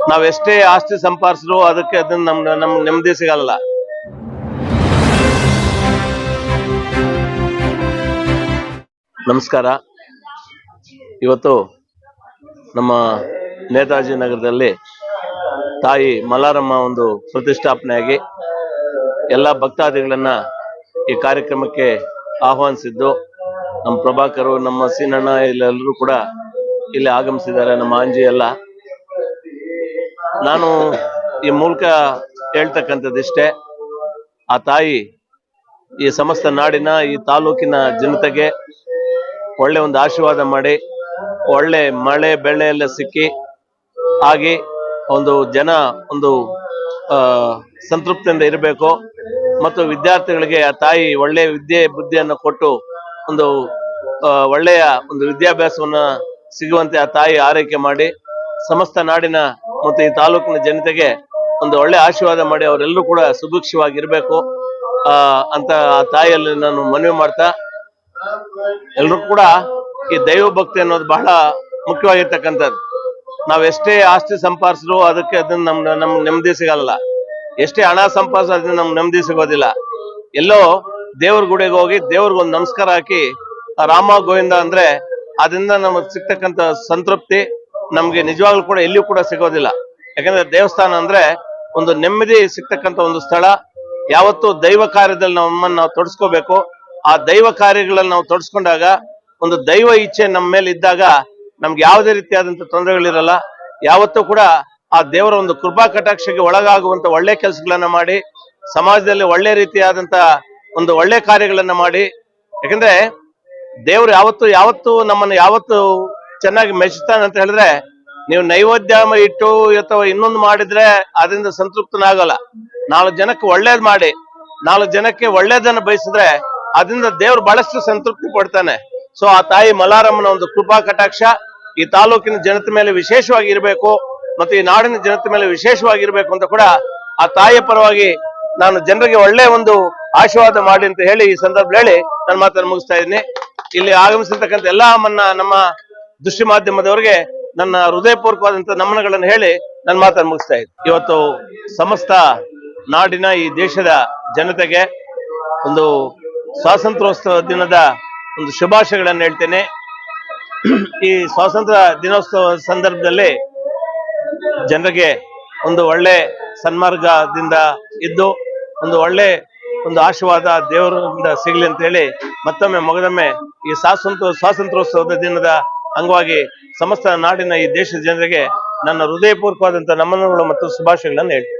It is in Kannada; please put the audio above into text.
ನಾವೆಷ್ಟೇ ಆಸ್ತಿ ಸಂಪಾದಿಸಿದ್ರು ಅದಕ್ಕೆ ಅದನ್ನ ನಮ್ ನೆಮ್ಮದಿ ಸಿಗಲ್ಲ. ನಮಸ್ಕಾರ. ಇವತ್ತು ನಮ್ಮ ನೇತಾಜಿ ನಗರದಲ್ಲಿ ತಾಯಿ ಮಲಾರಮ್ಮ ಒಂದು ಪ್ರತಿಷ್ಠಾಪನೆಯಾಗಿ ಎಲ್ಲ ಭಕ್ತಾದಿಗಳನ್ನ ಈ ಕಾರ್ಯಕ್ರಮಕ್ಕೆ ಆಹ್ವಾನಿಸಿದ್ದು ನಮ್ಮ ಪ್ರಭಾಕರು, ನಮ್ಮ ಸೀನಣ್ಣ ಇಲ್ಲೆಲ್ಲರೂ ಕೂಡ ಇಲ್ಲಿ ಆಗಮಿಸಿದ್ದಾರೆ, ನಮ್ಮ ಆಂಜಿ ಎಲ್ಲ. ನಾನು ಈ ಮೂಲಕ ಹೇಳ್ತಕ್ಕಂಥದ್ದಿಷ್ಟೇ, ಆ ತಾಯಿ ಈ ಸಮಸ್ತ ನಾಡಿನ ಈ ತಾಲೂಕಿನ ಜನತೆಗೆ ಒಳ್ಳೆ ಒಂದು ಆಶೀರ್ವಾದ ಮಾಡಿ, ಒಳ್ಳೆ ಮಳೆ ಬೆಳೆ ಎಲ್ಲ ಸಿಕ್ಕಿ ಆಗಿ ಒಂದು ಜನ ಒಂದು ಸಂತೃಪ್ತಿಯಿಂದ ಇರಬೇಕು. ಮತ್ತು ವಿದ್ಯಾರ್ಥಿಗಳಿಗೆ ಆ ತಾಯಿ ಒಳ್ಳೆ ವಿದ್ಯೆ ಬುದ್ಧಿಯನ್ನು ಕೊಟ್ಟು ಒಂದು ಒಳ್ಳೆಯ ಒಂದು ವಿದ್ಯಾಭ್ಯಾಸವನ್ನ ಸಿಗುವಂತೆ ಆ ತಾಯಿ ಆರೈಕೆ ಮಾಡಿ, ಸಮಸ್ತ ನಾಡಿನ ಮತ್ತು ಈ ತಾಲೂಕಿನ ಜನತೆಗೆ ಒಂದು ಒಳ್ಳೆ ಆಶೀರ್ವಾದ ಮಾಡಿ ಅವರೆಲ್ಲರೂ ಕೂಡ ಸುಭಿಕ್ಷವಾಗಿರ್ಬೇಕು ಅಂತ ಆ ತಾಯಿಯಲ್ಲಿ ನಾನು ಮನವಿ ಮಾಡ್ತಾ, ಎಲ್ರು ಕೂಡ ಈ ದೈವ ಭಕ್ತಿ ಅನ್ನೋದು ಬಹಳ ಮುಖ್ಯವಾಗಿರ್ತಕ್ಕಂಥದ್ದು. ನಾವೆಷ್ಟೇ ಆಸ್ತಿ ಸಂಪಾದಿಸಿದ್ರು ಅದಕ್ಕೆ ಅದನ್ನ ನಮ್ ನೆಮ್ಮದಿ ಸಿಗಲ್ಲ. ಎಷ್ಟೇ ಹಣ ಸಂಪಾದಿಸಿದ್ರು ಅದನ್ನ ನಮ್ ನೆಮ್ಮದಿ ಸಿಗೋದಿಲ್ಲ. ಎಲ್ಲೋ ದೇವ್ರ ಗುಡಿಗೆ ಹೋಗಿ ದೇವ್ರಿಗೊಂದು ನಮಸ್ಕಾರ ಹಾಕಿ ರಾಮ ಗೋವಿಂದ ಅಂದ್ರೆ ಅದರಿಂದ ನಮಗೆ ಸಿಗ್ತಕ್ಕಂಥ ಸಂತೃಪ್ತಿ ನಮ್ಗೆ ನಿಜವಾಗ್ಲೂ ಕೂಡ ಎಲ್ಲಿಯೂ ಕೂಡ ಸಿಗೋದಿಲ್ಲ. ಯಾಕಂದ್ರೆ ದೇವಸ್ಥಾನ ಅಂದ್ರೆ ಒಂದು ನೆಮ್ಮದಿ ಸಿಗ್ತಕ್ಕಂಥ ಒಂದು ಸ್ಥಳ. ಯಾವತ್ತೂ ದೈವ ಕಾರ್ಯದಲ್ಲಿ ನಮ್ಮನ್ನು ನಾವು ತೊಡಸ್ಕೋಬೇಕು. ಆ ದೈವ ಕಾರ್ಯಗಳಲ್ಲಿ ನಾವು ತೊಡಸ್ಕೊಂಡಾಗ ಒಂದು ದೈವ ಇಚ್ಛೆ ನಮ್ಮ ಮೇಲೆ ಇದ್ದಾಗ ನಮ್ಗೆ ಯಾವುದೇ ರೀತಿಯಾದಂತ ತೊಂದರೆಗಳಿರಲ್ಲ. ಯಾವತ್ತೂ ಕೂಡ ಆ ದೇವರ ಒಂದು ಕೃಪಾ ಕಟಾಕ್ಷಕ್ಕೆ ಒಳಗಾಗುವಂತ ಒಳ್ಳೆ ಕೆಲಸಗಳನ್ನ ಮಾಡಿ, ಸಮಾಜದಲ್ಲಿ ಒಳ್ಳೆ ರೀತಿಯಾದಂತ ಒಂದು ಒಳ್ಳೆ ಕಾರ್ಯಗಳನ್ನ ಮಾಡಿ. ಯಾಕಂದ್ರೆ ದೇವ್ರು ಯಾವತ್ತು ನಮ್ಮನ್ನು ಯಾವತ್ತು ಚೆನ್ನಾಗಿ ಮೆಚ್ಚುತ್ತಾನೆ ಅಂತ ಹೇಳಿದ್ರೆ, ನೀವು ನೈವೇದ್ಯ ಇಟ್ಟು ಅಥವಾ ಇನ್ನೊಂದು ಮಾಡಿದ್ರೆ ಅದರಿಂದ ಸಂತೃಪ್ತನಾಗಲ್ಲ. 4 ಜನಕ್ಕೆ ಒಳ್ಳೇದ್ ಮಾಡಿ 4 ಜನಕ್ಕೆ ಒಳ್ಳೇದನ್ನ ಬಯಸಿದ್ರೆ ಅದರಿಂದ ದೇವ್ರು ಬಹಳಷ್ಟು ಸಂತೃಪ್ತಿ ಪಡ್ತಾನೆ. ಸೊ ಆ ತಾಯಿ ಮಲಾರಮ್ಮನ ಒಂದು ಕೃಪಾ ಕಟಾಕ್ಷ ಈ ತಾಲೂಕಿನ ಜನತೆ ಮೇಲೆ ವಿಶೇಷವಾಗಿ ಇರಬೇಕು ಮತ್ತು ಈ ನಾಡಿನ ಜನತೆ ಮೇಲೆ ವಿಶೇಷವಾಗಿರ್ಬೇಕು ಅಂತ ಕೂಡ ಆ ತಾಯಿಯ ಪರವಾಗಿ ನಾನು ಜನರಿಗೆ ಒಳ್ಳೆ ಒಂದು ಆಶೀರ್ವಾದ ಮಾಡಿ ಅಂತ ಹೇಳಿ ಈ ಸಂದರ್ಭದಲ್ಲಿ ಹೇಳಿ ನನ್ನ ಮಾತನ್ನು ಮುಗಿಸ್ತಾ ಇದ್ದೀನಿ. ಇಲ್ಲಿ ಆಗಮಿಸಿರ್ತಕ್ಕಂಥ ಎಲ್ಲ ನಮ್ಮ ದೃಶ್ಯ ಮಾಧ್ಯಮದವರಿಗೆ ನನ್ನ ಹೃದಯಪೂರ್ವಕವಾದಂತಹ ನಮನಗಳನ್ನು ಹೇಳಿ ನನ್ನ ಮಾತನ್ನು ಮುಗಿಸ್ತಾ ಇದ್ದೀನಿ. ಇವತ್ತು ಸಮಸ್ತ ನಾಡಿನ ಈ ದೇಶದ ಜನತೆಗೆ ಒಂದು ಸ್ವಾತಂತ್ರ್ಯೋತ್ಸವ ದಿನದ ಒಂದು ಶುಭಾಶಯಗಳನ್ನು ಹೇಳ್ತೇನೆ. ಈ ಸ್ವಾತಂತ್ರ್ಯ ದಿನೋತ್ಸವ ಸಂದರ್ಭದಲ್ಲಿ ಜನರಿಗೆ ಒಂದು ಒಳ್ಳೆ ಸನ್ಮಾರ್ಗದಿಂದ ಇದ್ದು ಒಂದು ಒಳ್ಳೆ ಒಂದು ಆಶೀರ್ವಾದ ದೇವರಿಂದ ಸಿಗಲಿ ಅಂತ ಹೇಳಿ ಮತ್ತೊಮ್ಮೆ ಮೊದಲೊಮ್ಮೆ ಈ ಸ್ವಾತಂತ್ರ್ಯೋತ್ಸವದ ದಿನದ ಅಂಗವಾಗಿ ಸಮಸ್ತ ನಾಡಿನ ಈ ದೇಶದ ಜನರಿಗೆ ನನ್ನ ಹೃದಯಪೂರ್ವಕವಾದಂತಹ ನಮನಗಳು ಮತ್ತು ಶುಭಾಶಯಗಳನ್ನು ಹೇಳ್ತೇನೆ.